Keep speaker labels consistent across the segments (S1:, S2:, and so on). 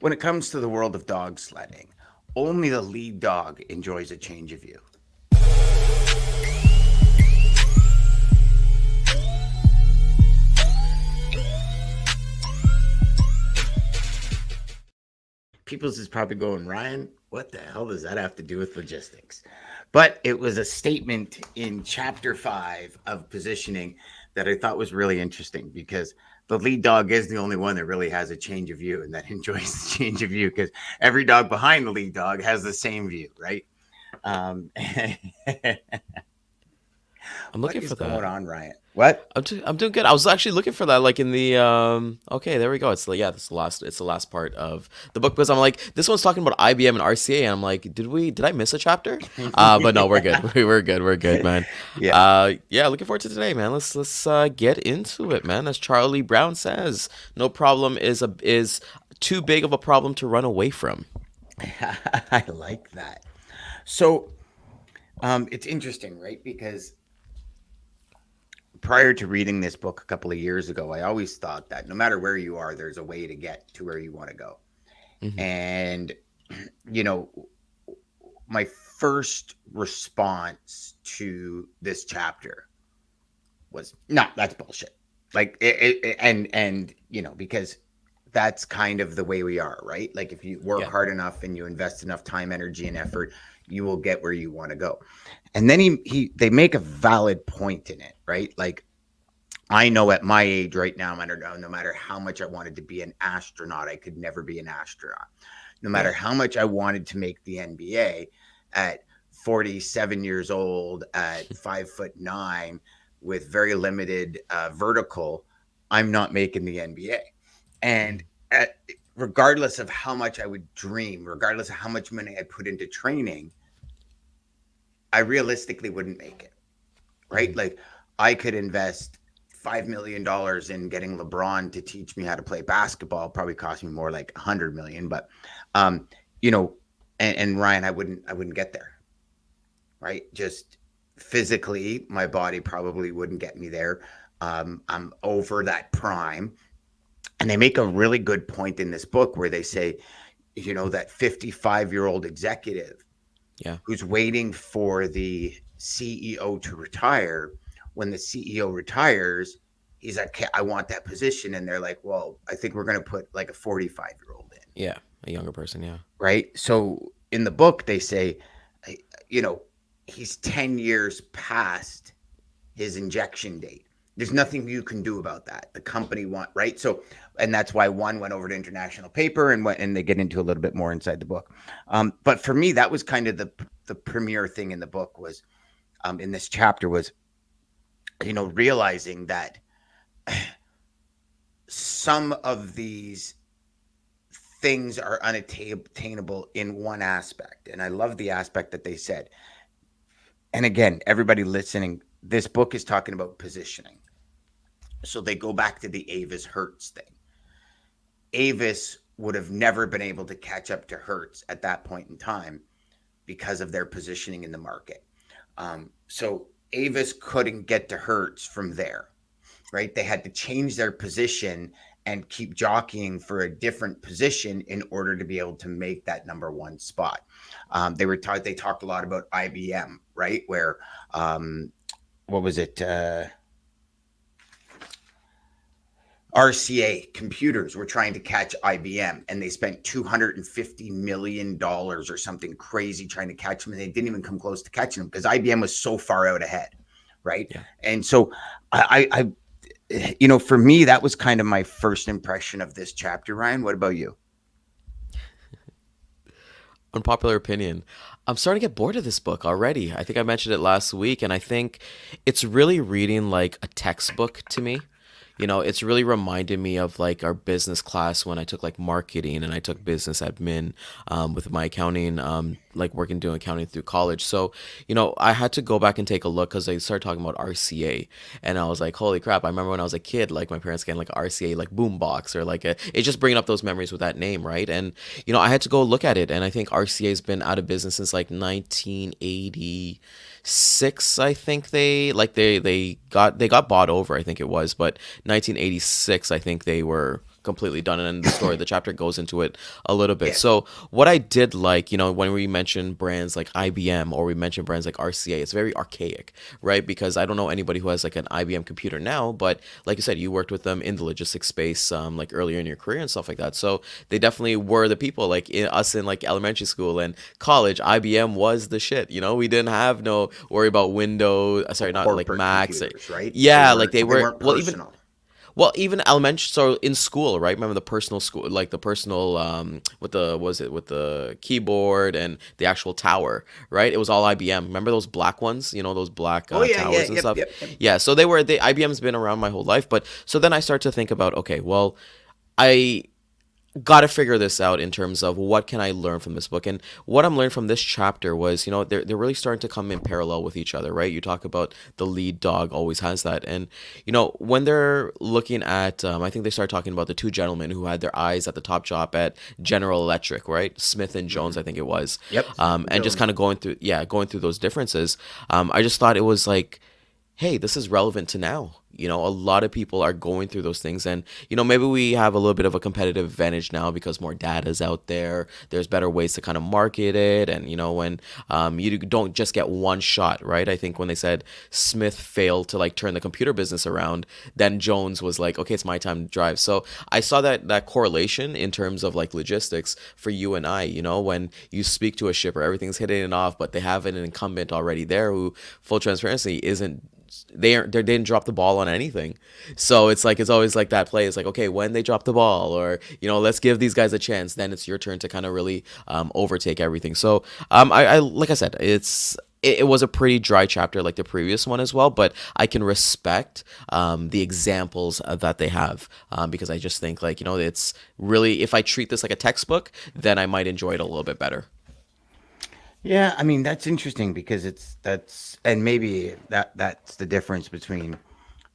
S1: When it comes to the world of dog sledding, only the lead dog enjoys a change of view. People's is probably going, Ryan, what the hell does that have to do with logistics? But it was a statement in chapter 5 of positioning that I thought was really interesting because the lead dog is the only one that really has a change of view and that enjoys the change of view because every dog behind the lead dog has the same view, right? Um,
S2: I'm
S1: what
S2: looking
S1: is
S2: for
S1: going
S2: that.
S1: on, Ryan? What?
S2: I'm doing good. I was actually looking for that, like in the okay, there we go. It's yeah, it's the last part of the book because I'm like, this one's talking about IBM and RCA, and I'm like, did I miss a chapter? But no, we're good.
S1: Yeah.
S2: We're good, man.
S1: Yeah.
S2: Yeah, looking forward to today, man. Let's get into it, man. As Charlie Brown says, no problem is too big of a problem to run away from.
S1: I like that. So it's interesting, right? Because prior to reading this book a couple of years ago, I always thought that no matter where you are, there's a way to get to where you want to go.
S2: Hmm.
S1: And, you know, my first response to this chapter was, no, that's bullshit. Like, because that's kind of the way we are, right? Like, if you work
S2: Yeah.
S1: hard enough and you invest enough time, energy, and effort, you will get where you want to go. And then they make a valid point in it, right? Like, I know at my age right now, no matter how much I wanted to be an astronaut, I could never be an astronaut. No
S2: Yeah.
S1: matter how much I wanted to make the NBA at 47 years old, at 5'9", with very limited vertical, I'm not making the NBA. And
S2: Hmm.
S1: regardless of how much I would dream, regardless of how much money I put into training, I realistically wouldn't make it, right?
S2: Hmm.
S1: Like I could invest $5 million in getting LeBron to teach me how to play basketball. Probably cost me more like 100 million, but um, you know, and Ryan, I wouldn't get there, right? Just physically, my body probably wouldn't get me there. I'm over that prime, and they make a really good point in this book where they say, that 55-year-old executive
S2: Yeah.
S1: who's waiting for the CEO to retire. When the CEO retires, he's like, "Okay, I want that position." And they're like, "Well, I think we're going to put like a 45-year-old in."
S2: Yeah. A younger person. Yeah.
S1: Right. So in the book, they say, you know, he's 10 years past his injection date. There's nothing you can do about that. The company right. So, and that's why one went over to international paper and they get into a little bit more inside the book. But for me, that was kind of the premier thing in the book was in this chapter was, realizing that some of these things are unattainable in one aspect. And I love the aspect that they said. And again, everybody listening, this book is talking about positioning. So they go back to the Avis Hertz thing. Avis would have never been able to catch up to Hertz at that point in time because of their positioning in the market. So Avis couldn't get to Hertz from there, right? They had to change their position and keep jockeying for a different position in order to be able to make that number one spot. They talked a lot about IBM, right? Where what was it? RCA computers were trying to catch IBM and they spent $250 million or something crazy trying to catch them. And they didn't even come close to catching them because IBM was so far out ahead. Right.
S2: Yeah.
S1: And so for me, that was kind of my first impression of this chapter. Ryan, what about you?
S2: Unpopular opinion. I'm starting to get bored of this book already. I think I mentioned it last week, and I think it's really reading like a textbook to me. It's really reminded me of like our business class when I took like marketing and I took business admin with my accounting, like working doing accounting through college. So, I had to go back and take a look because they started talking about RCA, and I was like, holy crap! I remember when I was a kid, like my parents getting like RCA like boombox or like it's just bringing up those memories with that name, right? And I had to go look at it, and I think RCA has been out of business since like 1986. I think they got bought over. I think it was, but 1986, I think they were completely done, and then the chapter goes into it a little bit.
S1: Yes.
S2: So what I did like, when we mention brands like IBM or we mention brands like RCA, it's very archaic, right? Because I don't know anybody who has like an IBM computer now, but like you said, you worked with them in the logistics space, like earlier in your career and stuff like that. So they definitely were the people, like us in like elementary school and college. IBM was the shit. We didn't have no worry about Windows.
S1: Or
S2: Sorry, not like
S1: corporate
S2: Macs.
S1: computers, right?
S2: Yeah, like they
S1: They
S2: were.
S1: weren't
S2: Well, even
S1: personal.
S2: well, even elementary, so in school, right? Remember the personal school, like the personal, with the, was it with the keyboard and the actual tower, right? It was all IBM. Remember those black ones? Those black
S1: Oh yeah, yeah,
S2: towers and
S1: yep,
S2: stuff.
S1: yep, yep.
S2: Yeah, so the IBM's been around my whole life, but so then I start to think about, okay, well, I got to figure this out in terms of what can I learn from this book. And what I'm learning from this chapter was, they're really starting to come in parallel with each other, right? You talk about the lead dog always has that. And, when they're looking at, I think they start talking about the two gentlemen who had their eyes at the top job at General Electric, right? Smith and Jones,
S1: Hmm.
S2: I think it was.
S1: Yep, Smith and
S2: And just
S1: Jones.
S2: kind of going through, yeah, going through those differences. I just thought it was like, hey, this is relevant to now. A lot of people are going through those things. And, maybe we have a little bit of a competitive advantage now because more data is out there. There's better ways to kind of market it. And, when you don't just get one shot, right? I think when they said Smith failed to like turn the computer business around, then Jones was like, okay, it's my time to drive. So I saw that correlation in terms of like logistics for you and I, when you speak to a shipper, everything's hitting it off, but they have an incumbent already there who, full transparency, isn't they didn't drop the ball on anything. So it's like it's always like that play. It's like, okay, when they drop the ball, or let's give these guys a chance. Then it's your turn to kind of really overtake everything. So I like I said, it was a pretty dry chapter like the previous one as well, but I can respect the examples that they have because I just think like it's really, if I treat this like a textbook, then I might enjoy it a little bit better.
S1: Yeah, I mean that's interesting because that's and maybe that's the difference between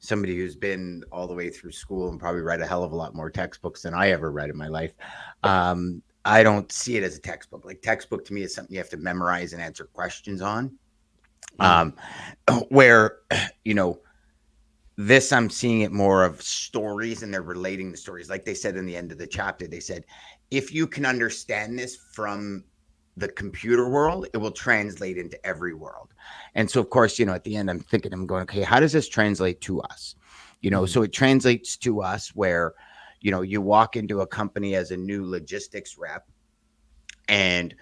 S1: somebody who's been all the way through school and probably read a hell of a lot more textbooks than I ever read in my life. I don't see it as a textbook. Like textbook to me is something you have to memorize and answer questions on.
S2: Mm,
S1: Um, where you know this, I'm seeing it more of stories, and they're relating the stories. Like they said in the end of the chapter, they said, if you can understand this from the computer world, it will translate into every world. And so, of course, at the end, I'm thinking, I'm going, okay, how does this translate to us?
S2: mm,
S1: So it translates to us where, you walk into a company as a new logistics rep, and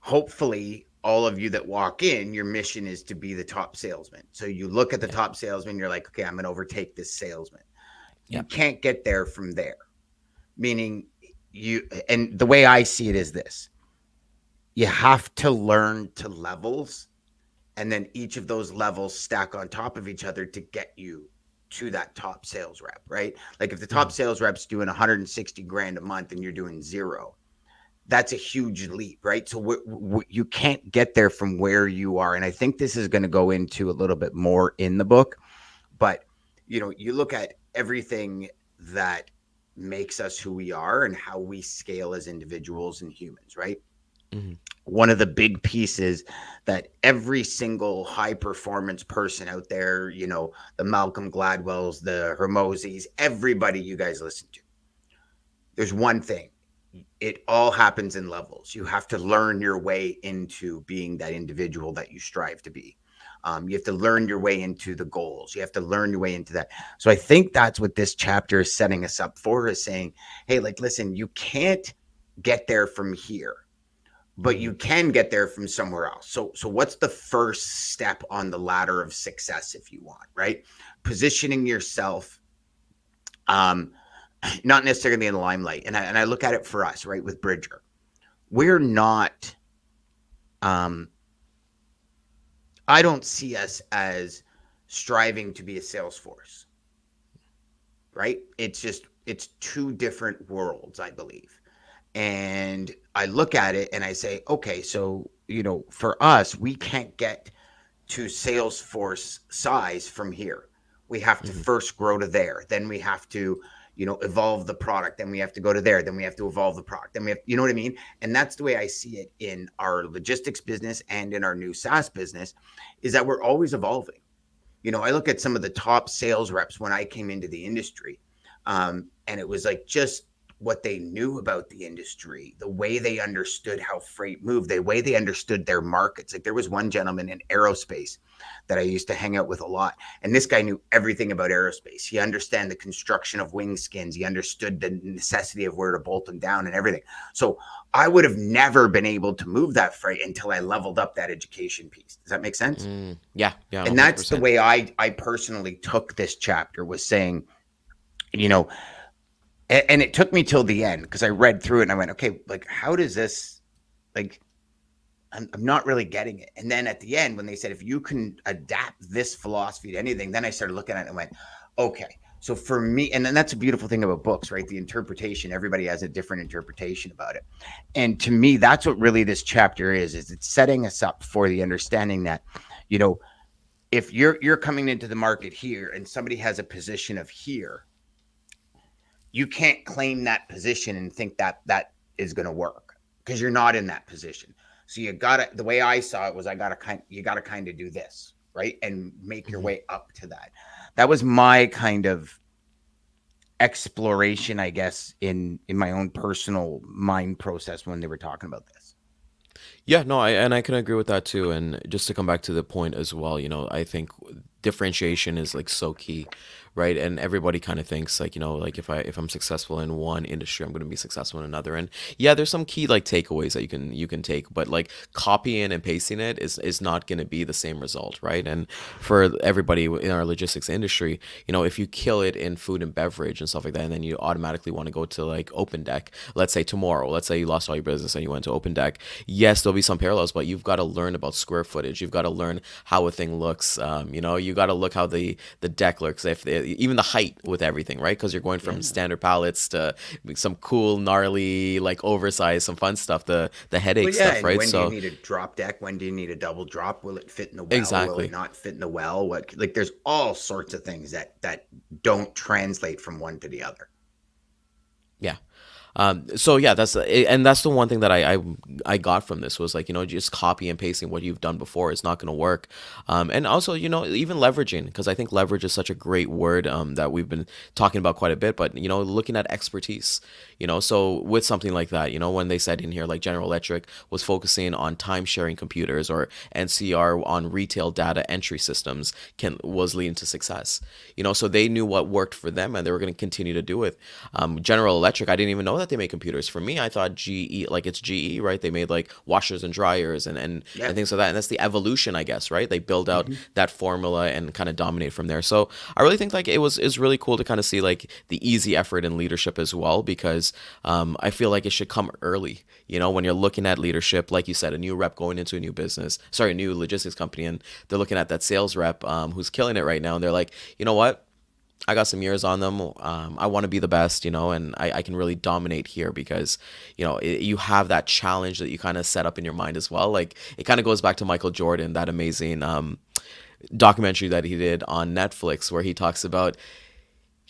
S1: hopefully all of you that walk in, your mission is to be the top salesman. So you look at the
S2: yeah,
S1: top salesman, you're like, okay, I'm going to overtake this salesman.
S2: yeah,
S1: You can't get there from there. Meaning and the way I see it is this: you have to learn to levels, and then each of those levels stack on top of each other to get you to that top sales rep, right? Like if the top
S2: mm,
S1: sales rep's doing 160 grand a month and you're doing zero, that's a huge leap, right? So you can't get there from where you are. And I think this is going to go into a little bit more in the book, but you look at everything that makes us who we are and how we scale as individuals and humans, right?
S2: mm,
S1: One of the big pieces that every single high performance person out there, the Malcolm Gladwells, the Hermosis, everybody you guys listen to, there's one thing: it all happens in levels. You have to learn your way into being that individual that you strive to be. You have to learn your way into the goals. You have to learn your way into that. So I think that's what this chapter is setting us up for, is saying, hey, like, listen, you can't get there from here, but
S2: mm,
S1: you can get there from somewhere else. So what's the first step on the ladder of success, if you want, right? Positioning yourself, um, not necessarily in the limelight. And I look at it for us, right, with Bridger. We're not, um, I don't see us as striving to be a Salesforce, right? It's two different worlds, I believe. And I look at it and I say, okay, so, for us, we can't get to Salesforce size from here. We have to
S2: mm,
S1: first grow to there. Then we have to, evolve the product. Then we have to go to there. Then we have to evolve the product. Then we have, you know what I mean? And that's the way I see it in our logistics business and in our new SaaS business, is that we're always evolving. I look at some of the top sales reps when I came into the industry. and it was like just what they knew about the industry, the way they understood how freight moved, the way they understood their markets. Like there was one gentleman in aerospace that I used to hang out with a lot, and this guy knew everything about aerospace. He understood the construction of wing skins. He understood the necessity of where to bolt them down and everything. So I would have never been able to move that freight until I leveled up that education piece. Does that make sense?
S2: Yeah, yeah,
S1: And that's the
S2: 100%.
S1: way I personally took this chapter, was saying, you know, and it took me till the end because I read through it and I went, okay, like how does this, like I'm not really getting it. And then at the end, when they said if you can adapt this philosophy to anything, then I started looking at it and went, okay. So for me, and then that's a beautiful thing about books, right? The interpretation, everybody has a different interpretation about it. And to me, that's what really this chapter is it's setting us up for the understanding that, you know, if you're coming into the market here and somebody has a position of here, you can't claim that position and think that that is going to work because you're not in that position. So you got to, the way I saw it was you got to kind of do this, right? And make your
S2: Mhm.
S1: way up to that. That was my kind of exploration, I guess, in my own personal mind process when they were talking about this.
S2: Yeah, no, I can agree with that too. And just to come back to the point as well, I think differentiation is like so key, right? And everybody kind of thinks like, like if I'm successful in one industry, I'm going to be successful in another. And yeah, there's some key like takeaways that you can take, but like copying and pasting it is not going to be the same result, right? And for everybody in our logistics industry, if you kill it in food and beverage and stuff like that, and then you automatically want to go to like open deck, let's say tomorrow, let's say you lost all your business and you went to open deck. Yes, there'll be some parallels, but you've got to learn about square footage. You've got to learn how a thing looks. You got to look how the deck looks, even the height with everything, right? Because you're going from
S1: Yeah.
S2: standard pallets to some cool, gnarly, like oversized, some fun stuff, the
S1: Well,
S2: headache
S1: yeah.
S2: stuff,
S1: And
S2: right?
S1: when do you
S2: So
S1: need a drop deck? When do you need a double drop? Will it fit in the well? Will it
S2: exactly.
S1: not fit in the well? What, like, there's all sorts of things that don't translate from one to the other.
S2: Yeah. So yeah, that's the one thing that I got from this was like, just copy and pasting what you've done before is not going to work. And also, even leveraging, because I think leverage is such a great word that we've been talking about quite a bit, but, looking at expertise, so with something like that, when they said in here, like General Electric was focusing on time sharing computers, or NCR on retail data entry systems was leading to success, so they knew what worked for them and they were going to continue to do it. General Electric, I didn't even know that they made computers. For me, I thought GE, like it's GE, right? They made like washers and dryers and
S1: Yeah.
S2: things like that. And that's the evolution, I guess, right? They build out
S1: Hmm.
S2: that formula and kind of dominate from there. So I really think like it's really cool to kind of see like the easy effort in leadership as well, because I feel like it should come early. When you're looking at leadership, like you said, a new rep going into a new business, sorry, a new logistics company, and they're looking at that sales rep who's killing it right now, and they're like, you know what? I got some years on them. I want to be the best, and I can really dominate here because, you have that challenge that you kind of set up in your mind as well. Like it kind of goes back to Michael Jordan, that amazing documentary that he did on Netflix, where he talks about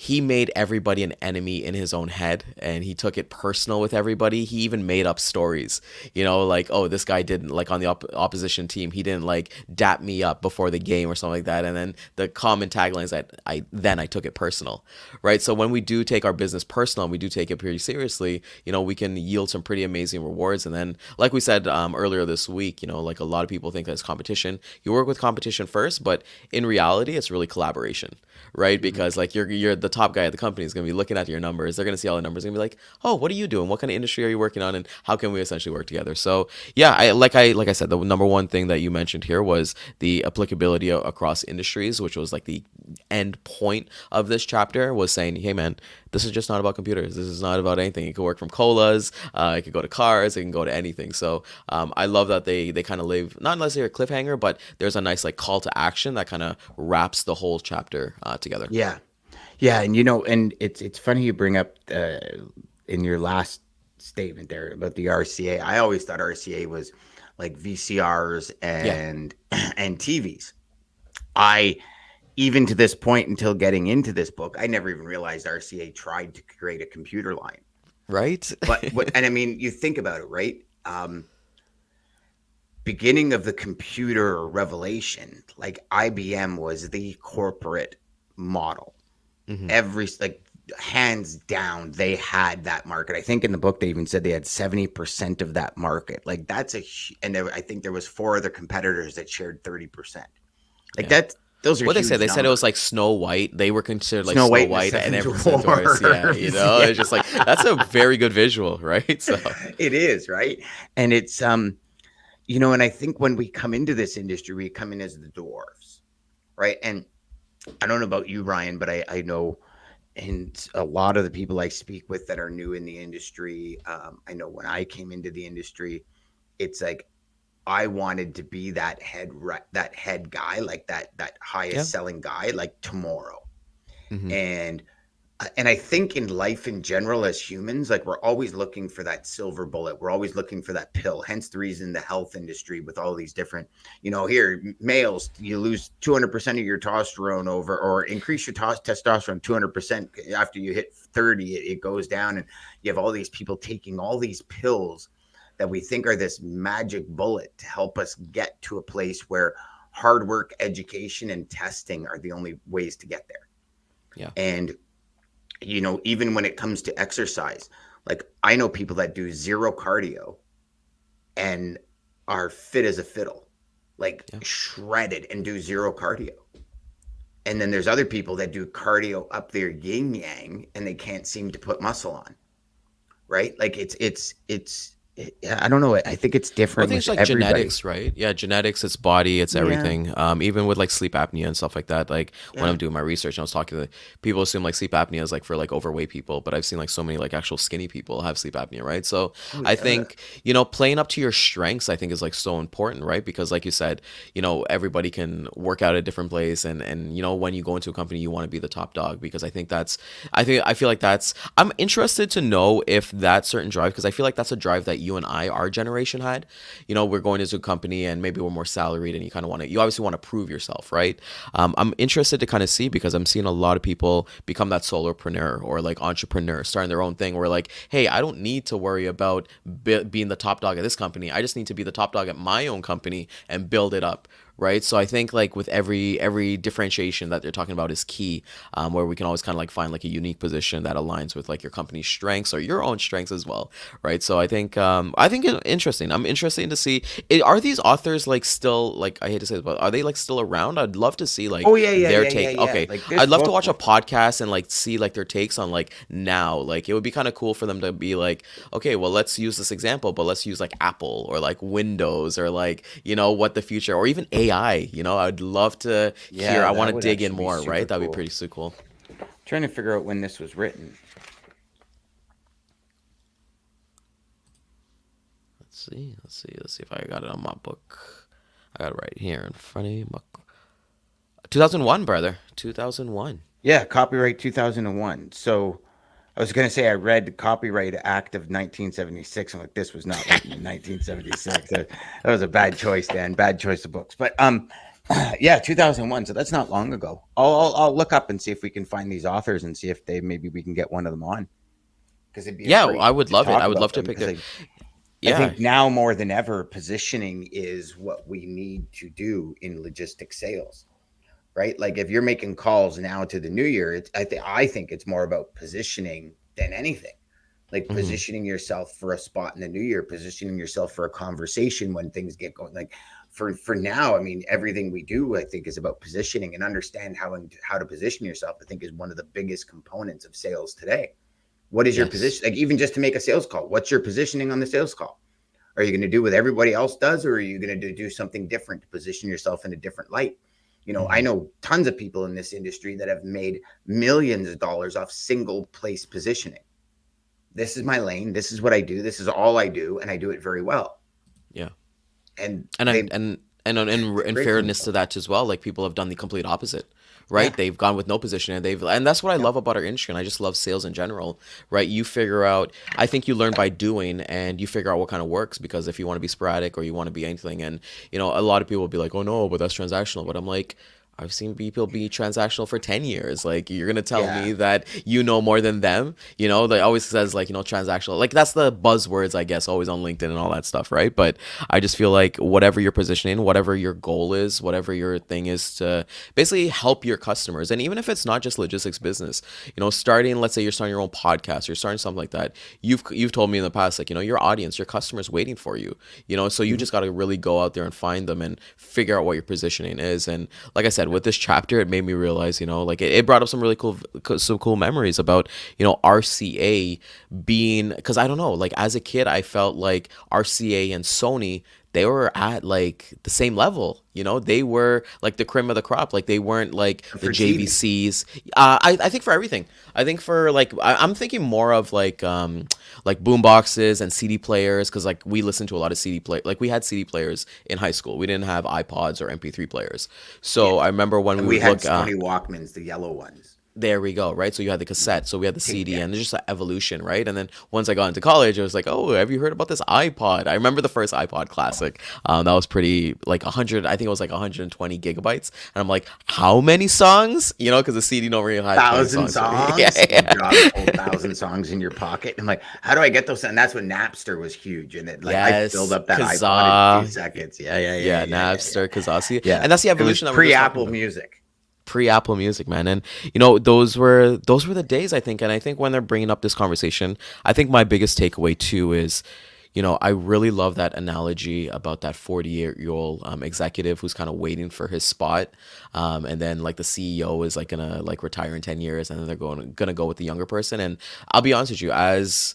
S2: he made everybody an enemy in his own head and he took it personal with everybody. He even made up stories, like, oh, this guy didn't like on the opposition team, he didn't like dap me up before the game or something like that. And then the common tagline is that I took it personal, right? So when we do take our business personal and we do take it pretty seriously, we can yield some pretty amazing rewards. And then, like we said earlier this week, like a lot of people think that's competition. You work with competition first, but in reality, it's really collaboration, right?
S1: Hmm.
S2: Because like you're the top guy at the company is going to be looking at your numbers. They're going to see all the numbers and be like, "Oh, what are you doing? What kind of industry are you working on? And how can we essentially work together?" So yeah, I said, the number one thing that you mentioned here was the applicability across industries, which was like the end point of this chapter, was saying, "Hey, man, this is just not about computers. This is not about anything. It could work from colas. It could go to cars. It can go to anything." So I love that they kind of leave not necessarily a cliffhanger, but there's a nice like call to action that kind of wraps the whole chapter together.
S1: Yeah. Yeah. And, and it's funny you bring up in your last statement there about the RCA. I always thought RCA was like VCRs
S2: Yeah.
S1: and TVs. I even to this point, until getting into this book, I never even realized RCA tried to create a computer line.
S2: Right.
S1: But what, and I mean, you think about it, right? Beginning of the computer revelation, like IBM was the corporate model.
S2: Hmm.
S1: Every like hands down, they had that market. I think in the book they even said they had 70% of that market. Like that's and I think there was four other competitors that shared 30%. Like
S2: Yeah.
S1: that, those are
S2: What they said?
S1: huge
S2: They said it was like
S1: numbers.
S2: Snow White. They were considered like
S1: Snow
S2: Snow
S1: White and the
S2: White and
S1: Seven
S2: everyone Dwarfs. Yeah,
S1: Dwarfs. Yeah,
S2: it's just like that's a very good visual, right? So
S1: it is, right? And it's and I think when we come into this industry, we come in as the dwarfs, right? And I don't know about you, Ryan, but I know, and a lot of the people I speak with that are new in the industry, I know when I came into the industry, it's like I wanted to be that head guy, like that
S2: yeah.
S1: highest selling guy, like tomorrow.
S2: Hmm.
S1: And and I think in life in general, as humans, like we're always looking for that silver bullet. We're always looking for that pill. Hence the reason the health industry with all these different, here, males, you lose 200% of your testosterone over, or increase your testosterone 200% after you hit 30, it goes down. And you have all these people taking all these pills that we think are this magic bullet to help us get to a place where hard work, education, and testing are the only ways to get there.
S2: Yeah.
S1: And even when it comes to exercise, like I know people that do zero cardio and are fit as a fiddle, like
S2: Yeah.
S1: shredded and do zero cardio. And then there's other people that do cardio up their yin yang and they can't seem to put muscle on, right? Like I don't know. I think it's
S2: Well, I
S1: different
S2: think it's
S1: with
S2: like
S1: everybody.
S2: genetics, right? Yeah, genetics, it's body, it's
S1: Yeah.
S2: everything. Even with like sleep apnea and stuff like that. Like when
S1: Yeah.
S2: I'm doing my research and I was talking to people, assume like sleep apnea is like for like overweight people, but I've seen like so many like actual skinny people have sleep apnea, right? So
S1: Oh,
S2: I
S1: yeah.
S2: think, playing up to your strengths, I think is like so important, right? Because like you said, everybody can work out at a different place, and when you go into a company, you want to be the top dog, because I feel like I'm interested to know if that certain drive, because I feel like that's a drive that you and our generation had. We're going into a company and maybe we're more salaried, and you obviously want to prove yourself, right? I'm interested to kind of see, because I'm seeing a lot of people become that solopreneur or like entrepreneur, starting their own thing, where like, hey, I don't need to worry about being the top dog at this company. I just need to be the top dog at my own company and build it up. Right. So I think like with every differentiation that they're talking about is key, where we can always kind of like find like a unique position that aligns with like your company's strengths or your own strengths as well. Right. So I think it's interesting. I'm interested to see, are these authors like still, like, I hate to say this, but are they like still around? I'd love to see like
S1: Oh, yeah, yeah,
S2: their
S1: yeah, yeah,
S2: take.
S1: yeah.
S2: Okay.
S1: Like this
S2: I'd love to
S1: book.
S2: watch a podcast and like see like their takes on like now. Like it would be kind of cool for them to be like, okay, well, let's use this example, but let's use like Apple or like Windows or like, what the future, or even AI. I'd love to hear.
S1: Yeah,
S2: I want
S1: that
S2: to
S1: would
S2: dig in
S1: actually be
S2: more,
S1: super
S2: right? That'd be
S1: cool.
S2: pretty so cool.
S1: Trying to figure out when this was written.
S2: Let's see if I got it on my book. I got it right here in front of me. 2001, brother. 2001.
S1: Yeah, copyright 2001. So I was going to say I read the Copyright Act of 1976. I'm like, this was not written in 1976. That was a bad choice, Dan. Bad choice of books. But yeah, 2001. So that's not long ago. I'll look up and see if we can find these authors and see if maybe we can get one of them on, because it'd be a
S2: Yeah,
S1: great
S2: I would
S1: to
S2: love it.
S1: talk
S2: I would
S1: about
S2: love to
S1: them,
S2: pick
S1: because
S2: their.
S1: I
S2: Yeah.
S1: think now more than ever, positioning is what we need to do in logistic sales, right? Like if you're making calls now to the new year, I think it's more about positioning than anything. Like
S2: Hmm.
S1: positioning yourself for a spot in the new year, positioning yourself for a conversation when things get going. Like for now, I mean, everything we do, I think, is about positioning, and understand how to position yourself. I think is one of the biggest components of sales today. What is your
S2: Yes.
S1: position? Like even just to make a sales call, what's your positioning on the sales call? Are you going to do what everybody else does, or are you going to do something different to position yourself in a different light? I
S2: Hmm.
S1: know tons of people in this industry that have made millions of dollars off single place positioning. This is my lane. This is what I do. This is all I do, and I do it very well.
S2: Yeah.
S1: And
S2: And I
S1: they're
S2: in
S1: great for
S2: fairness to
S1: themselves.
S2: that as well, like people have done the complete opposite,
S1: Yeah.
S2: right? They've gone with no position, and that's what I
S1: Yep.
S2: love about our industry, and I just love sales in general, right? You figure out, I think you learn by doing, and you figure out what kind of works, because if you want to be sporadic or you want to be anything, and a lot of people will be like, oh no, but that's transactional, but I'm like, I've seen people be transactional for 10 years. Like, you're going to tell
S1: Yeah.
S2: me that you know more than them? They always says, like, transactional. Like, that's the buzzwords, I guess, always on LinkedIn and all that stuff, right? But I just feel like whatever you're positioning, whatever your goal is, whatever your thing is to basically help your customers. And even if it's not just logistics business, let's say you're starting your own podcast, you're starting something like that. You've told me in the past, like, your audience, your customers waiting for you, so you
S1: Mhm.
S2: just got to really go out there and find them and figure out what your positioning is. And like I said, with this chapter, it made me realize, like it brought up some really cool memories about, RCA being, because I don't know, like as a kid, I felt like RCA and Sony, they were at like the same level. They were like the cream of the crop. Like they weren't like the
S1: For TV.
S2: JVCs. I think for everything. I think for like I'm thinking more of like boom boxes and CD players, because like we listened to a lot of CD play, like we had CD players in high school. We didn't have iPods or MP3 players.
S1: Yeah.
S2: So I remember when
S1: And
S2: we
S1: we
S2: would
S1: had
S2: look.
S1: Sony Walkmans, the yellow ones.
S2: There we go, right? So you had the
S1: Mhm.
S2: cassette, so we had the
S1: Tape
S2: CD, and there's
S1: decks.
S2: just an evolution, right? And then once I got into college, I was like, oh, have you heard about this iPod? I remember the first iPod Classic. That was pretty, like 100, I think it was like 120 gigabytes. And I'm like, how many songs? Because the CD don't really have 20
S1: Thousand
S2: songs, right? Yeah,
S1: songs. You
S2: yeah.
S1: draw the whole thousand songs in your pocket. And like, how do I get those? And that's when Napster was huge. And it like I filled
S2: Yes,
S1: up that iPod in two
S2: Kazaa,
S1: seconds. Yeah, yeah, yeah,
S2: yeah,
S1: yeah, yeah, yeah.
S2: Napster, Kazaa.
S1: Yeah.
S2: And that's the
S1: It was
S2: evolution that we're
S1: pre
S2: just talking
S1: Apple
S2: about.
S1: Music.
S2: Pre-Apple Music, man. And those were the days, I think. And I think when they're bringing up this conversation, I think my biggest takeaway too is, I really love that analogy about that 48-year-old executive who's kind of waiting for his spot, and then like the CEO is like gonna like retire in 10 years, and then they're gonna go with the younger person. And I'll be honest with you, as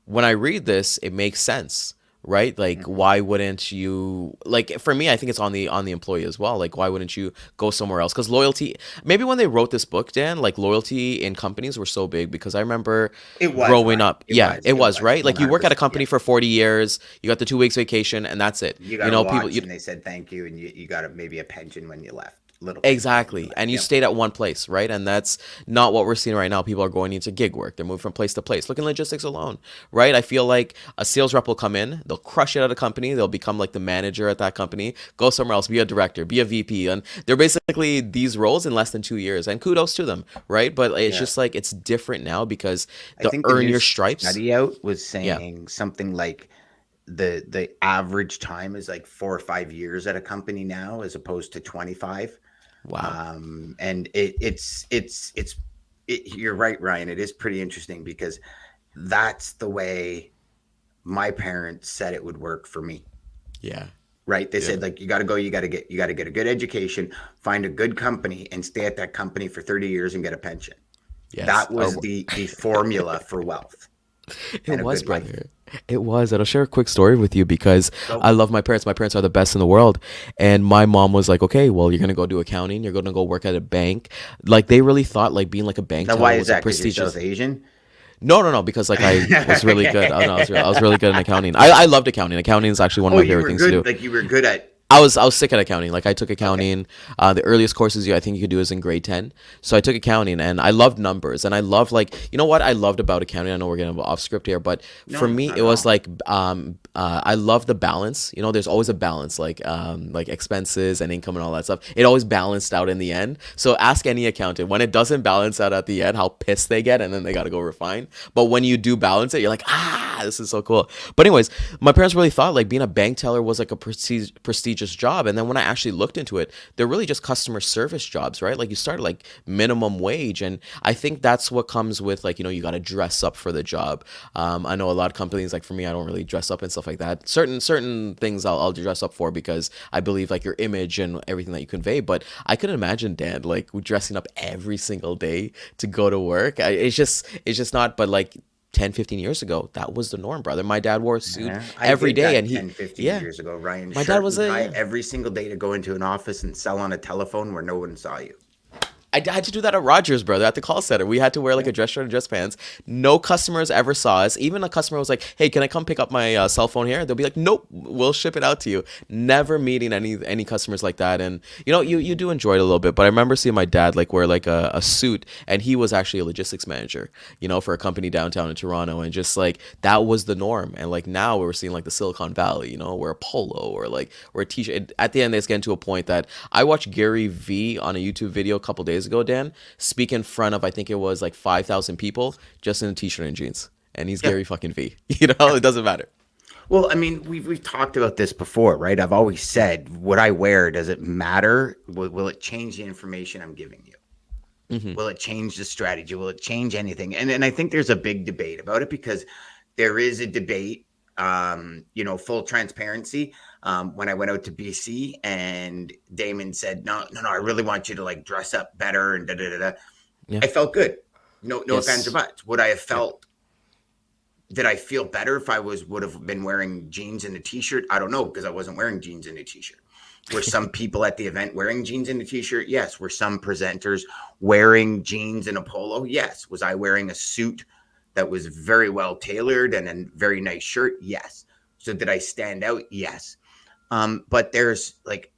S2: when I read this, it makes sense, right? Like,
S1: Mhm.
S2: why wouldn't you, like, for me, I think it's on the employee as well. Like, why wouldn't you go somewhere else? Because loyalty, maybe when they wrote this book, Dan, like loyalty in companies were so big, because I remember
S1: It was,
S2: growing
S1: Ryan.
S2: up. Yeah, it
S1: It
S2: was,
S1: was
S2: right? Like, you work at a
S1: 100%. Yeah.
S2: company for 40 years, you got the 2 weeks vacation, and that's it.
S1: You got a
S2: People,
S1: watch
S2: you
S1: and they said thank you. And you got maybe a pension when you left, little pension when you
S2: Exactly.
S1: left.
S2: And you
S1: Yep.
S2: stayed at one place, right? And that's not what we're seeing right now. People are going into gig work. They're moving from place to place. Look in logistics alone, right? I feel like a sales rep will come in, they'll crush it at a company, they'll become like the manager at that company, go somewhere else, be a director, be a VP. And they're basically these roles in less than 2 years. And kudos to them, right? But it's
S1: Yeah.
S2: just like it's different now because
S1: I
S2: the
S1: think the
S2: earn
S1: new
S2: your stripes.
S1: study out was
S2: Yeah.
S1: saying something like the average time is like 4 or 5 years at a company now as opposed to 25.
S2: Wow.
S1: And you're right, Ryan. It is pretty interesting because that's the way my parents said it would work for me.
S2: Yeah.
S1: Right? They
S2: Yeah.
S1: said like you got to get a good education, find a good company, and stay at that company for 30 years and get a pension.
S2: Yes.
S1: That was the formula for wealth
S2: It
S1: and a
S2: was,
S1: good life.
S2: brother. It was. And I'll share a quick story with you because
S1: So
S2: I love my parents. My parents are the best in the world. And my mom was like, okay, well, you're going to go do accounting. You're going to go work at a bank. Like, they really thought like being like a bank
S1: now, why
S2: teller
S1: is
S2: was a
S1: that? Because you're South
S2: prestigious.
S1: Asian.
S2: No, no, no, because like I was really good. I was really good in accounting. I loved accounting. Accounting is actually one of
S1: Oh,
S2: my
S1: you
S2: favorite
S1: were
S2: things to
S1: good.
S2: do.
S1: Like you were good at.
S2: I was sick at accounting. Like I took
S1: Okay.
S2: accounting. The earliest courses I think you could do is in grade 10. So I took accounting and I loved numbers and I loved like what I loved about accounting. I know we're getting off script here, but for
S1: No,
S2: me
S1: not
S2: it
S1: at
S2: was
S1: all.
S2: like I love the balance. There's always a balance, like expenses and income and all that stuff. It always balanced out in the end. So ask any accountant when it doesn't balance out at the end, how pissed they get, and then they got to go refine. But when you do balance it, you're like, this is so cool. But anyways, my parents really thought like being a bank teller was like a prestigious job, and then when I actually looked into it, they're really just customer service jobs, right? Like you start like minimum wage, and I think that's what comes with like you got to dress up for the job. I know a lot of companies, like for me, I don't really dress up and stuff like that. Certain things I'll dress up for because I believe like your image and everything that you convey. But I couldn't imagine Dan like dressing up every single day to go to work. It's just not. But like 10, 15 years ago, that was the norm, brother. My dad wore a suit
S1: Yeah, I
S2: every
S1: did
S2: day,
S1: that
S2: and
S1: 10, 15
S2: yeah,
S1: years ago. Ryan,
S2: my dad
S1: shirt
S2: was
S1: and
S2: a
S1: tie
S2: yeah.
S1: every single day to go into an office and sell on a telephone where no one saw you.
S2: I had to do that at Rogers, brother, at the call center. We had to wear like
S1: Yeah.
S2: a dress shirt and dress pants. No customers ever saw us. Even a customer was like, "Hey, can I come pick up my cell phone here?" They'll be like, "Nope, we'll ship it out to you." Never meeting any customers like that, and you do enjoy it a little bit. But I remember seeing my dad like wear like a suit, and he was actually a logistics manager, for a company downtown in Toronto, and just like that was the norm. And like now we're seeing like the Silicon Valley, wear a polo or like or a t-shirt. At the end, it's getting to a point that I watched Gary V on a YouTube video a couple days ago, Dan, speak in front of I think it was like 5,000 people just in a t-shirt and jeans, and he's
S1: Yeah.
S2: Gary fucking V.
S1: Yeah.
S2: It doesn't matter.
S1: Well, I mean, we've talked about this before, right? I've always said, what I wear, does it matter? Will it change the information I'm giving you?
S2: Hmm.
S1: Will it change the strategy? Will it change anything? And I think there's a big debate about it because there is a debate. Full transparency. When I went out to BC and Damon said, "No, no, no, I really want you to like dress up better," and da da da da.
S2: Yeah.
S1: I felt good. No offense or
S2: Yes.
S1: buts. Would I have
S2: Yeah.
S1: felt? Did I feel better if I would have been wearing jeans and a t-shirt? I don't know because I wasn't wearing jeans and a t-shirt. Were some people at the event wearing jeans and a t-shirt? Yes. Were some presenters wearing jeans and a polo? Yes. Was I wearing a suit that was very well tailored and a very nice shirt? Yes. So did I stand out? Yes. But there's like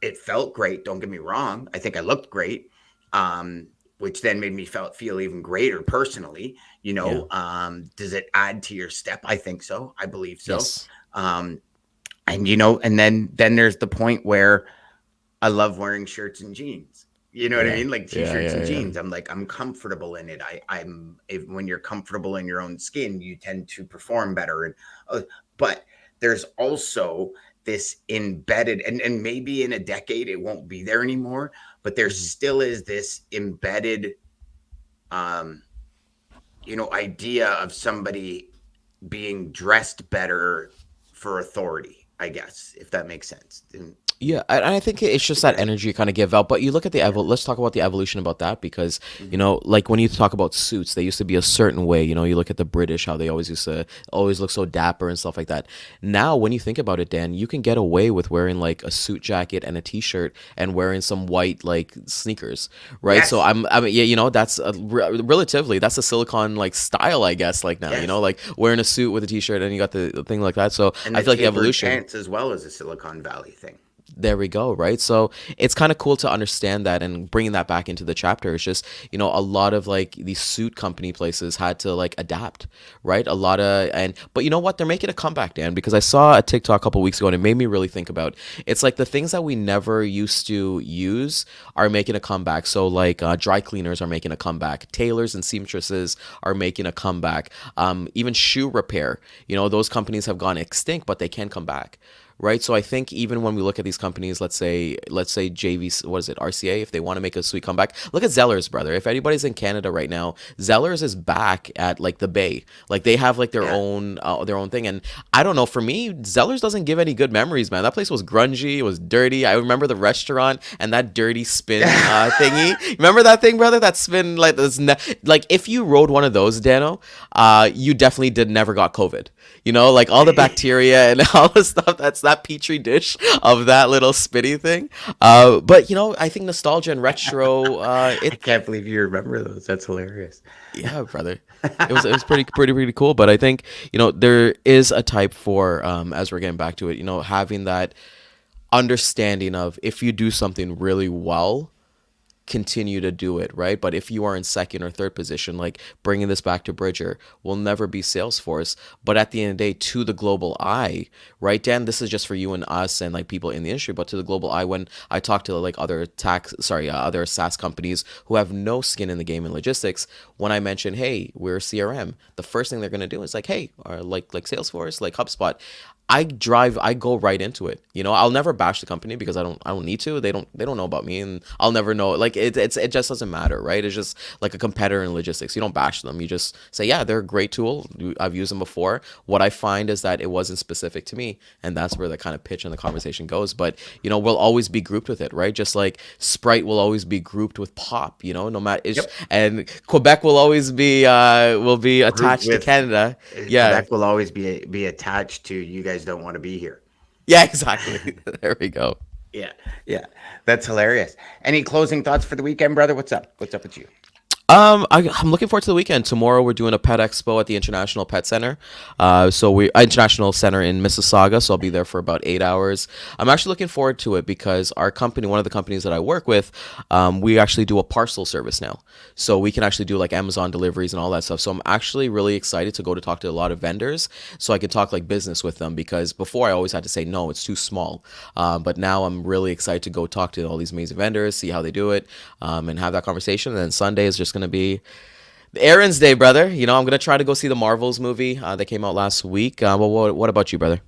S1: it felt great. Don't get me wrong. I think I looked great, um, which then made me feel even greater personally.
S2: Yeah.
S1: Does it add to your step? I think so. I believe so.
S2: Yes.
S1: Um, and then there's the point where I love wearing shirts and jeans. You know what I
S2: Yeah.
S1: mean? Like
S2: Yeah.
S1: t-shirts
S2: Yeah.
S1: and
S2: Yeah.
S1: jeans. I'm comfortable in it. When you're comfortable in your own skin, you tend to perform better. And but there's also this embedded, and maybe in a decade it won't be there anymore. But there
S2: Hmm.
S1: still is this embedded, um, idea of somebody being dressed better for authority. I guess if that makes sense.
S2: Yeah, I think it's just that
S1: Because
S2: energy you kind of give out. But you look at the
S1: yeah.
S2: let's talk about the evolution about that because
S1: Mhm.
S2: like when you talk about suits, they used to be a certain way. You look at the British, how they always used to always look so dapper and stuff like that. Now, when you think about it, Dan, you can get away with wearing like a suit jacket and a t-shirt and wearing some white like sneakers, right? So
S1: Yes.
S2: I mean, yeah, that's relatively that's a silicon like style, I guess. Like now,
S1: Yes.
S2: like wearing a suit with a t-shirt and you got the thing like that. So
S1: And
S2: I
S1: the
S2: feel like the
S1: tapered
S2: evolution.
S1: pants as well as a Silicon Valley thing.
S2: There we go, right? So it's kind of cool to understand that and bringing that back into the chapter. It's just, a lot of like these suit company places had to like adapt, right? A lot of, but you know what? They're making a comeback, Dan, because I saw a TikTok a couple weeks ago and it made me really think about it's like the things that we never used to use are making a comeback. So like dry cleaners are making a comeback, tailors and seamstresses are making a comeback, even shoe repair, those companies have gone extinct, but they can come back, right? So I think even when we look at these companies, let's say JV, what is it, RCA, if they want to make a sweet comeback, look at Zellers, brother. If anybody's in Canada right now, Zellers is back at like the Bay, like they have like
S1: Yeah.
S2: their own thing. And I don't know, for me, Zellers doesn't give any good memories, man. That place was grungy, it was dirty. I remember the restaurant and that dirty spin thingy. Remember that thing, brother? That spin like this, like if you rode one of those, Dano, you definitely did never got COVID. Like all the bacteria and all the stuff that's that petri dish of that little spitty thing. But I think nostalgia and retro,
S1: I can't believe you remember those. That's hilarious.
S2: yeah, brother. It was pretty cool. But I think there is a type for as we're getting back to it, having that understanding of if you do something really well, continue to do it, right? But if you are in second or third position, like bringing this back to Bridger, will never be Salesforce. But at the end of the day, to the global eye, right, Dan, this is just for you and us and like people in the industry, but to the global eye, when I talk to like other SaaS companies who have no skin in the game in logistics, when I mention, hey, we're CRM, the first thing they're going to do is like, hey, or like Salesforce, like HubSpot. I go right into it. I'll never bash the company because I don't need to. They don't know about me and I'll never know. Like it just doesn't matter, right? It's just like a competitor in logistics. You don't bash them. You just say, yeah, they're a great tool. I've used them before. What I find is that it wasn't specific to me, and that's where the kind of pitch and the conversation goes. But we'll always be grouped with it, right? Just like Sprite will always be grouped with pop, no matter
S1: Yep.
S2: and Quebec will be
S1: Group
S2: attached to
S1: with
S2: Canada. Yeah.
S1: Quebec will always be attached to you guys don't want to be here.
S2: Yeah, exactly. There we go.
S1: Yeah, yeah, that's hilarious. Any closing thoughts for the weekend, brother? What's up? What's up with you?
S2: I'm looking forward to the weekend. Tomorrow we're doing a pet expo at the International Pet Center. So we International Center in Mississauga. So I'll be there for about 8 hours. I'm actually looking forward to it because our company, one of the companies that I work with, we actually do a parcel service now. So we can actually do like Amazon deliveries and all that stuff. So I'm actually really excited to go to talk to a lot of vendors so I can talk like business with them because before I always had to say no, it's too small. But now I'm really excited to go talk to all these amazing vendors, see how they do it, and have that conversation. And then Sunday is just gonna be Aaron's Day, brother. I'm gonna try to go see the Marvels movie that came out last week. Well, what about you, brother?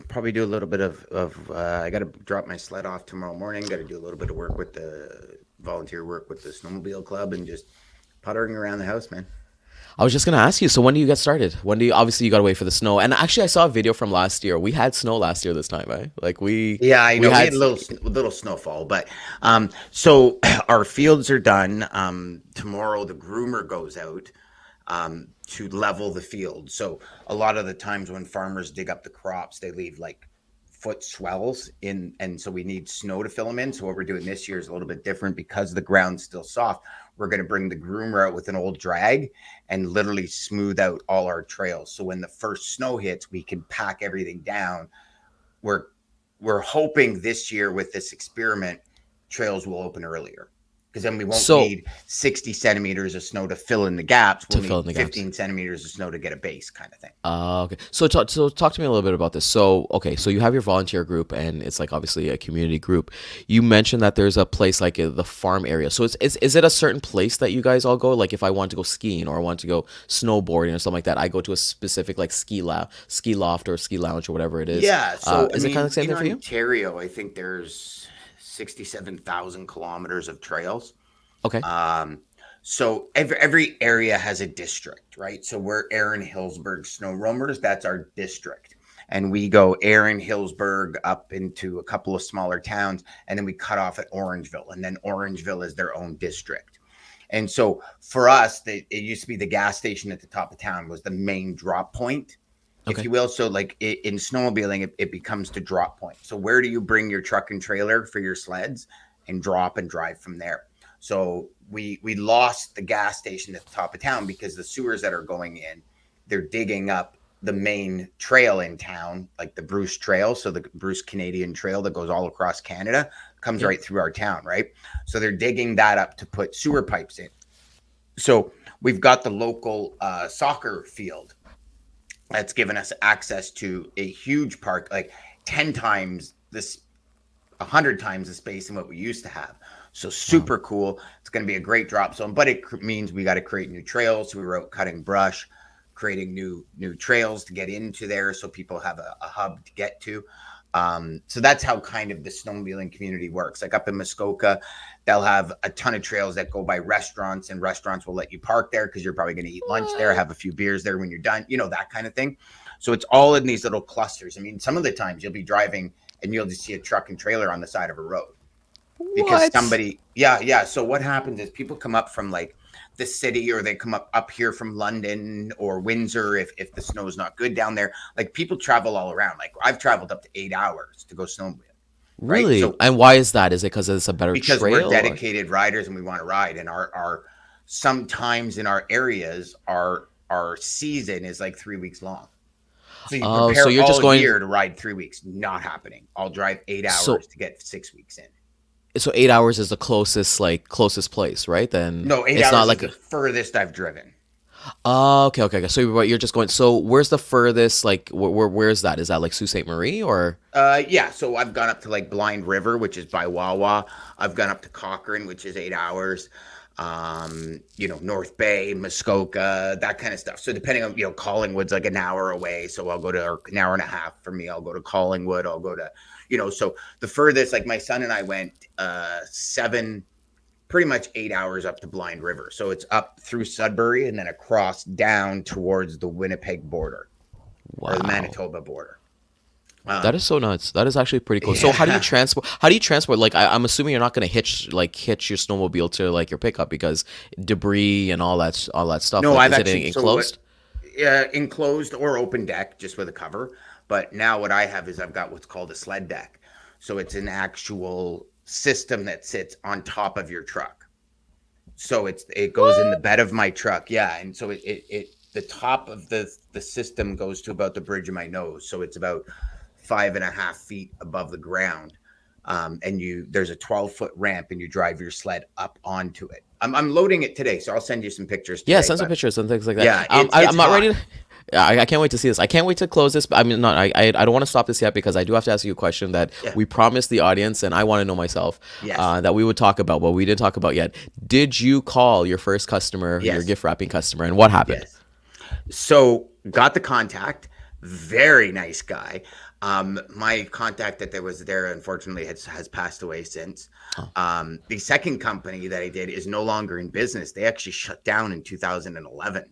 S1: Probably do a little bit of I got to drop my sled off tomorrow morning. Got to do a little bit of work with the volunteer work with the snowmobile club and just puttering around the house, man.
S2: I was just gonna ask you. So when do you get started? When do you? Obviously, you gotta wait for the snow. And actually, I saw a video from last year. We had snow last year this time, right? Like
S1: Yeah, I
S2: we
S1: know we
S2: had.
S1: had a little snowfall, but so our fields are done. Tomorrow the groomer goes out to level the field. So a lot of the times when farmers dig up the crops, they leave like foot swells in, and so we need snow to fill them in. So what we're doing this year is a little bit different because the ground's still soft. We're going to bring the groomer out with an old drag and literally smooth out all our trails. So when the first snow hits, we can pack everything down. We're hoping this year with this experiment, trails will open earlier because then we won't
S2: So
S1: need 60 centimeters of snow to fill in the gaps. We'll
S2: to fill
S1: need
S2: in the gaps.
S1: 15 centimeters of snow to get a base kind of thing.
S2: Okay. So talk to me a little bit about this. So okay, so you have your volunteer group, and it's like obviously a community group. You mentioned that there's a place like the farm area. So is it a certain place that you guys all go? Like if I want to go skiing or I want to go snowboarding or something like that, I go to a specific like ski loft or ski lounge or whatever it is.
S1: Yeah. So, I
S2: Is it kind of
S1: mean,
S2: the same
S1: in
S2: thing for you?
S1: Ontario, I think there's 67,000 kilometers of trails.
S2: Okay.
S1: Um, so every area has a district, right? So we're Erin Hillsburg Snow Roamers. That's our district. And we go Erin Hillsburg up into a couple of smaller towns, and then we cut off at Orangeville. And then Orangeville is their own district. And so for us, it used to be the gas station at the top of town was the main drop point, if
S2: Okay.
S1: you will. So like in snowmobiling, it becomes the drop point. So where do you bring your truck and trailer for your sleds and drop and drive from there? So we lost the gas station at the top of town because the sewers that are going in, they're digging up the main trail in town, like the Bruce Trail. So the Bruce Canadian Trail that goes all across Canada comes
S2: Yep.
S1: right through our town, right? So they're digging that up to put sewer pipes in. So we've got the local soccer field that's given us access to a huge park, like 10 times this, 100 times the space than what we used to have. So
S2: Wow.
S1: super cool. It's going to be a great drop zone, but it means we got to create new trails. So we were out cutting brush, creating new trails to get into there so people have a hub to get to. So that's how kind of the snowmobiling community works. Like up in Muskoka, they'll have a ton of trails that go by restaurants, and restaurants will let you park there because you're probably going to eat lunch there,
S2: What?
S1: have a few beers there when you're done, that kind of thing. So it's all in these little clusters. I mean, some of the times you'll be driving and you'll just see a truck and trailer on the side of a road because
S2: What?
S1: somebody, yeah. So what happens is people come up from like the city, or they come up here from London or Windsor if the snow's not good down there. Like people travel all around. Like I've traveled up to 8 hours to go snowmobile, right?
S2: Really?
S1: So
S2: And why is that? Is it because it's a better
S1: because we're
S2: trail or?
S1: dedicated riders and we want to ride, and our sometimes in our areas our season is like 3 weeks long. So you
S2: Oh, so
S1: prepare
S2: you're just
S1: all
S2: going.
S1: year to ride 3 weeks. Not happening. I'll drive eight
S2: So
S1: hours to get 6 weeks in.
S2: so 8 hours is the closest place, right? Then
S1: No, eight
S2: it's not
S1: hours is
S2: like
S1: the furthest I've driven.
S2: oh, okay. So you're just going. So where's the furthest? Like where's that? Is that like Sault Ste. Marie or?
S1: Yeah, so I've gone up to like Blind River, which is by Wawa. I've gone up to Cochrane, which is 8 hours. North Bay, Muskoka, that kind of stuff. So depending on, Collingwood's like an hour away. So I'll go to an hour and a half for me. I'll go to Collingwood. I'll go to, so the furthest, like my son and I went pretty much 8 hours up to Blind River. So it's up through Sudbury and then across down towards the Winnipeg border or the
S2: Wow.
S1: Manitoba border.
S2: That
S1: Um,
S2: is so nuts. That is actually pretty cool. So how do you
S1: yeah.
S2: transport? How do you transport? Like I'm assuming you're not gonna hitch your snowmobile to like your pickup because debris and all that stuff.
S1: No,
S2: Like,
S1: I've
S2: is it
S1: actually, so what,
S2: enclosed?
S1: enclosed or open deck just with a cover. But now what I have is I've got what's called a sled deck. So it's an actual system that sits on top of your truck. So it goes in the
S2: What?
S1: bed of my truck. Yeah, and so it the top of the system goes to about the bridge of my nose. So it's about 5.5 feet above the ground. And you there's a 12-foot ramp, and you drive your sled up onto it. I'm loading it today, so I'll send you some pictures
S2: Yeah,
S1: today.
S2: send some
S1: But
S2: pictures and things like that.
S1: yeah,
S2: I'm
S1: it's
S2: not
S1: hot.
S2: ready to. Yeah, I can't wait to see this. I can't wait to close this. I mean, not. I don't want to stop this yet because I do have to ask you a question that
S1: Yeah.
S2: we promised the audience, and I want to know myself
S1: Yes.
S2: that we would talk about, but we didn't talk about yet. Did you call your first customer, your
S1: Yes.
S2: gift wrapping customer, and what happened?
S1: Yes. So got the contact. Very nice guy. My contact that was there, unfortunately, has passed away since.
S2: Oh,
S1: The second company that I did is no longer in business. They actually shut down in 2011,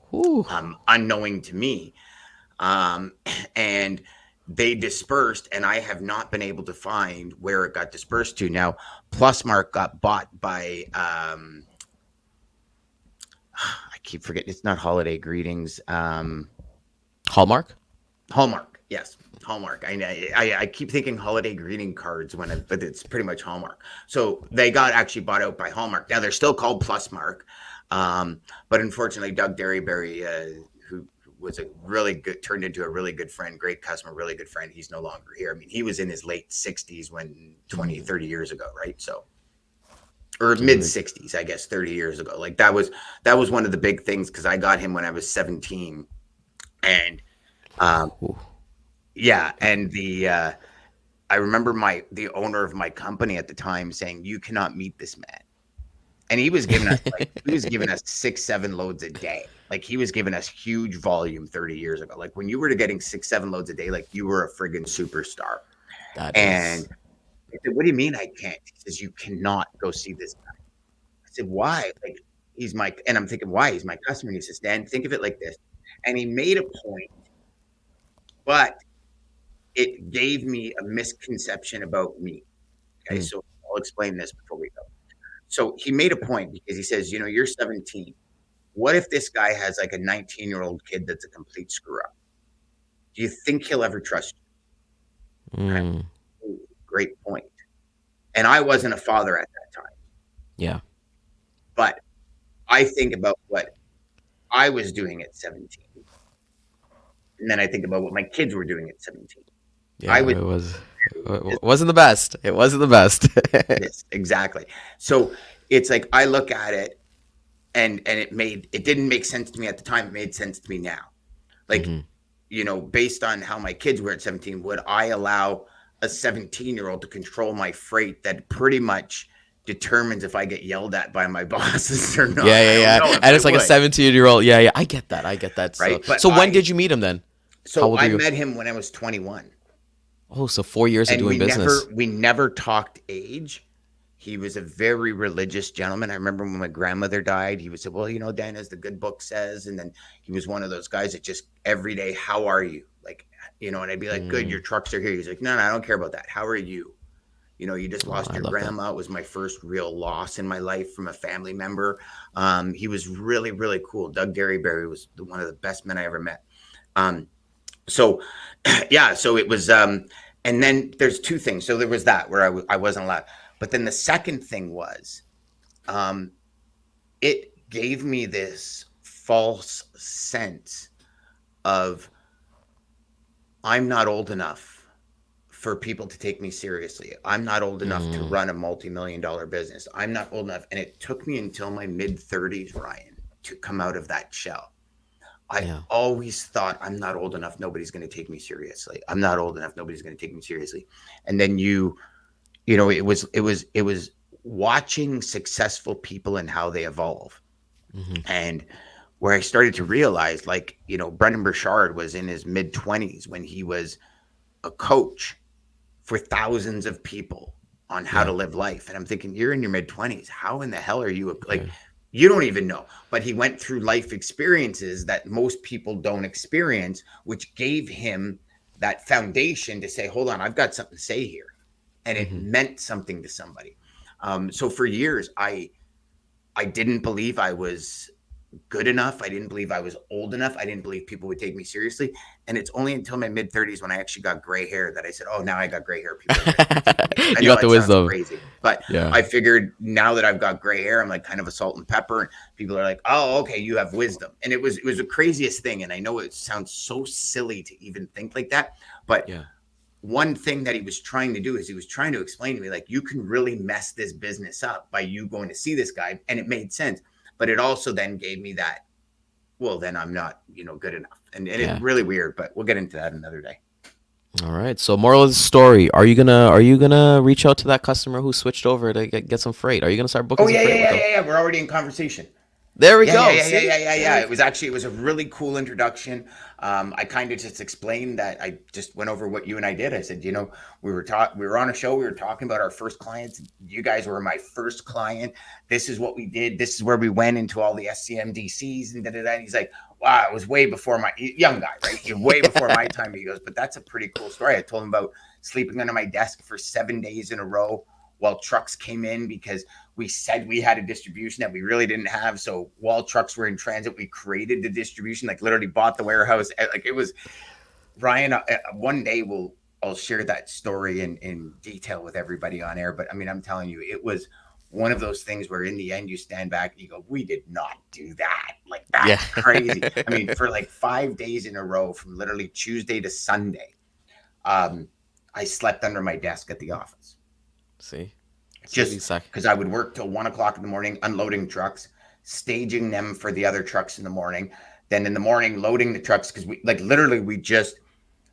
S2: whew.
S1: unknowing to me. Um, and they dispersed, and I have not been able to find where it got dispersed to. Now, Plusmark got bought by I keep forgetting. It's not Holiday Greetings.
S2: Hallmark.
S1: Hallmark. Yes, Hallmark. I keep thinking holiday greeting cards but it's pretty much Hallmark. So they got actually bought out by Hallmark. Now they're still called Plusmark, but unfortunately, Doug Derryberry, who was a really good, turned into a really good friend, great customer, really good friend. He's no longer here. I mean, he was in his late 60s when 20,
S2: Mm,
S1: 30 years ago, right? So, or mid
S2: dude.
S1: 60s, I guess, 30 years ago. Like that was one of the big things because I got him when I was 17, and um,
S2: Ooh.
S1: yeah, and I remember the owner of my company at the time saying, "You cannot meet this man." And he was giving us 6, 7 loads a day. Like he was giving us huge volume 30 years ago. Like when you were getting 6, 7 loads a day, like you were a friggin' superstar.
S2: That
S1: And
S2: is.
S1: I said, "What do you mean I can't?" He says, "You cannot go see this guy." I said, "Why?" Like and I'm thinking, why? He's my customer. And he says, "Dan, think of it like this." And he made a point, but it gave me a misconception about me. Okay,
S2: Mm,
S1: so I'll explain this before we go. So he made a point because he says, you're 17. What if this guy has like a 19-year-old kid that's a complete screw up? Do you think he'll ever trust you?
S2: mm,
S1: Ooh, great point. And I wasn't a father at that time,
S2: yeah.
S1: but I think about what I was doing at 17. And then I think about what my kids were doing at 17. I
S2: Yeah.
S1: was
S2: It was.
S1: this,
S2: It wasn't the best. It wasn't the best.
S1: this exactly. So it's like I look at it, and it didn't make sense to me at the time. It made sense to me now. Like,
S2: Hmm.
S1: based on how my kids were at 17, would I allow a 17-year-old to control my freight that pretty much determines if I get yelled at by my bosses or
S2: Yeah,
S1: not? I
S2: yeah,
S1: don't
S2: yeah.
S1: know if
S2: And
S1: I
S2: it's like a
S1: would,
S2: 17-year-old. Yeah, yeah. I get that. I get that. So,
S1: right? But
S2: so when did you meet him then? How old were
S1: I
S2: you?
S1: met him when I was 21,
S2: Oh, so 4 years of
S1: and
S2: doing
S1: we never
S2: business.
S1: we never talked age. He was a very religious gentleman. I remember when my grandmother died, he would say, "Well, Dan, as the good book says," and then he was one of those guys that just every day, "How are you?" Like, and I'd be like, "Good,
S2: Mm.
S1: your trucks are here." He's like, "No, no, I don't care about that. How are you?" You just
S2: Oh,
S1: lost
S2: I
S1: your
S2: love that.
S1: grandma. It was my first real loss in my life from a family member. He was really, really cool. Doug Derryberry was one of the best men I ever met. Um, so, yeah, so it was, and then there's two things. So there was that where I wasn't allowed. But then the second thing was, um, it gave me this false sense of I'm not old enough for people to take me seriously. I'm not old enough to
S2: Mm.
S1: run a multi-million-dollar business. I'm not old enough. And it took me until my mid 30s, Ryan, to come out of that shell. I
S2: Yeah.
S1: always thought I'm not old enough. Nobody's going to take me seriously. I'm not old enough. Nobody's going to take me seriously. And then it was watching successful people and how they evolve.
S2: Hmm.
S1: And where I started to realize, like, Brendan Burchard was in his mid 20s when he was a coach for thousands of people on how
S2: Yeah.
S1: to live life. And I'm thinking, you're in your mid 20s. How in the hell are you
S2: Yeah.
S1: like, you don't even know. But he went through life experiences that most people don't experience, which gave him that foundation to say, hold on, I've got something to say here. And it
S2: Hmm.
S1: meant something to somebody. So for years, I didn't believe I was good enough. I didn't believe I was old enough. I didn't believe people would take me seriously. And it's only until my mid 30s when I actually got gray hair that I said, "Oh, now I got gray hair. People are going to start taking me." I
S2: You
S1: know
S2: got the
S1: it sounds
S2: wisdom.
S1: crazy, but
S2: Yeah.
S1: I figured now that I've got gray hair, I'm like kind of a salt and pepper. And people are like, "Oh, okay, you have wisdom." And it was the craziest thing. And I know it sounds so silly to even think like that, but
S2: Yeah.
S1: one thing that he was trying to do is he was trying to explain to me like you can really mess this business up by you going to see this guy, and it made sense. But it also then gave me that, well, then I'm not, good enough. And it's
S2: Yeah.
S1: really weird, but we'll get into that another day.
S2: All right. So moral of the story, are you gonna reach out to that customer who switched over to get some freight? Are you gonna start booking
S1: Oh
S2: some
S1: yeah, yeah,
S2: freight with
S1: yeah,
S2: them?
S1: yeah, yeah. We're already in conversation.
S2: There we
S1: Yeah, yeah,
S2: go.
S1: yeah, yeah,
S2: See?
S1: yeah, yeah,
S2: There
S1: yeah.
S2: we
S1: It was a really cool introduction. I kind of just explained that I just went over what you and I did. I said, we were on a show, we were talking about our first clients. You guys were my first client. This is what we did. This is where we went into all the SCMDCs and da da da. And he's like, wow, it was way before my young guy, right? Way before my time. He goes, but that's a pretty cool story. I told him about sleeping under my desk for 7 days in a row while trucks came in because we said we had a distribution that we really didn't have. So while trucks were in transit, we created the distribution, like literally bought the warehouse. Like it was Ryan. One day I'll share that story in detail with everybody on air. But I mean, I'm telling you, it was one of those things where in the end you stand back and you go, we did not do that. Like
S2: Yeah.
S1: that's crazy. I mean, for like 5 days in a row, from literally Tuesday to Sunday, um, I slept under my desk at the office
S2: See? See
S1: just
S2: these sec.
S1: because I would work till 1 o'clock in the morning, unloading trucks, staging them for the other trucks in the morning. Then in the morning, loading the trucks because we like literally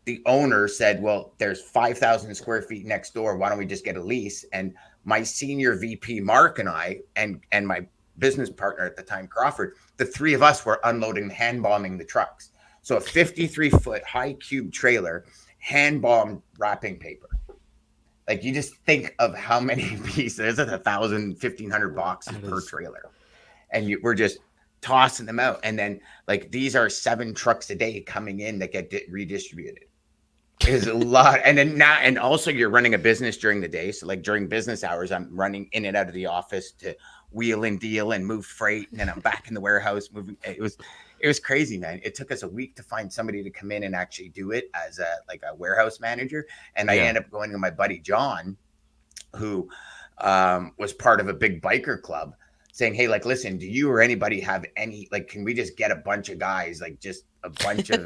S1: the owner said, "Well, there's 5,000 square feet next door. Why don't we just get a lease?" And my senior VP Mark and I and my business partner at the time Crawford, the three of us were unloading, hand bombing the trucks. So a 53-foot high cube trailer, hand bombed wrapping paper. Like you just think of how many pieces, it's 1,000, 1,500 boxes
S2: That
S1: per
S2: is
S1: trailer. And we're just tossing them out. And then like these are 7 trucks a day coming in that get redistributed. It is a lot. And then now, and also you're running a business during the day. So like during business hours, I'm running in and out of the office to wheel and deal and move freight. And then I'm back in the warehouse moving. It was crazy, man. It took us a week to find somebody to come in and actually do it as a warehouse manager. And I
S2: yeah.
S1: ended up going to my buddy John, who was part of a big biker club, saying, "Hey, like, listen, do you or anybody have any like? Can we just get a bunch of guys, like, just a bunch of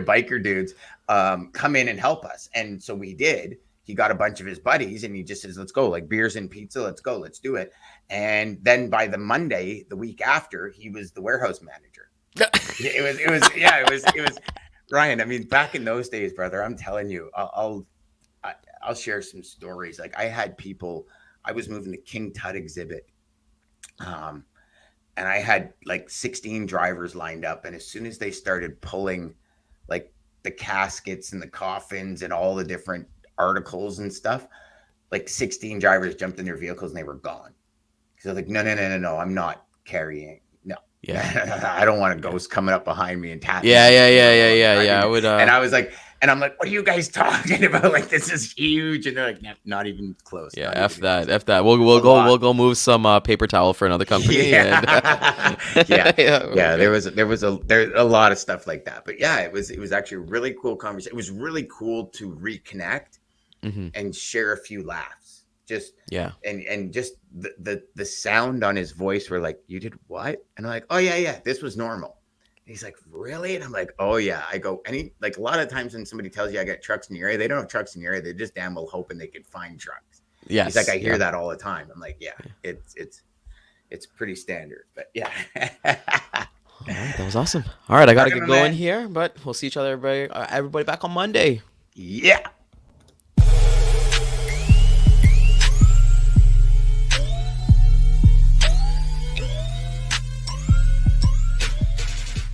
S1: biker dudes, come in and help us?" And so we did. He got a bunch of his buddies, and he just says, "Let's go, like beers and pizza. Let's go, let's do it." And then by the Monday, the week after, he was the warehouse manager. It was Ryan. I mean, back in those days, brother, I'm telling you, I'll share some stories. Like I had people, I was moving the King Tut exhibit, um, and I had like 16 drivers lined up. And as soon as they started pulling, like the caskets and the coffins and all the different articles and stuff, like 16 drivers jumped in their vehicles and they were gone. So like, no, no, no, no, no, I'm not carrying. No,
S2: Yeah.
S1: I don't want a
S2: Yeah.
S1: ghost coming up behind me and tapping me
S2: Yeah,
S1: on the
S2: yeah, yeah,
S1: shoulder
S2: yeah,
S1: while I'm
S2: yeah, yeah.
S1: driving.
S2: I would
S1: And I was like, and I'm like, what are you guys talking about? Like, this is huge. And they're like, not even close.
S2: yeah,
S1: Not
S2: F
S1: even close.
S2: that. F that. We'll
S1: A
S2: we'll go
S1: lot.
S2: we'll go move some paper towel for another company and
S1: Yeah. Yeah.
S2: yeah, we're
S1: Yeah.
S2: good.
S1: There's a lot of stuff like that. But yeah, it was actually a really cool conversation. It was really cool to reconnect
S2: Hmm.
S1: and share a few laughs. Just
S2: Yeah.
S1: and just the sound on his voice were like, you did what? And I'm like, oh yeah, yeah, this was normal. And he's like, really? And I'm like, oh yeah. I go, like a lot of times when somebody tells you I got trucks in the area, they don't have trucks in the area. They're just damn well hoping they could find trucks. He's like,
S2: Yes.
S1: I hear
S2: Yeah.
S1: that all the time. I'm like, yeah,
S2: Yeah.
S1: it's pretty standard. But yeah.
S2: All right, that was awesome. All right, I gotta
S1: Okay,
S2: get
S1: my
S2: going
S1: man.
S2: here, but we'll see each other, everybody back on Monday.
S1: Yeah.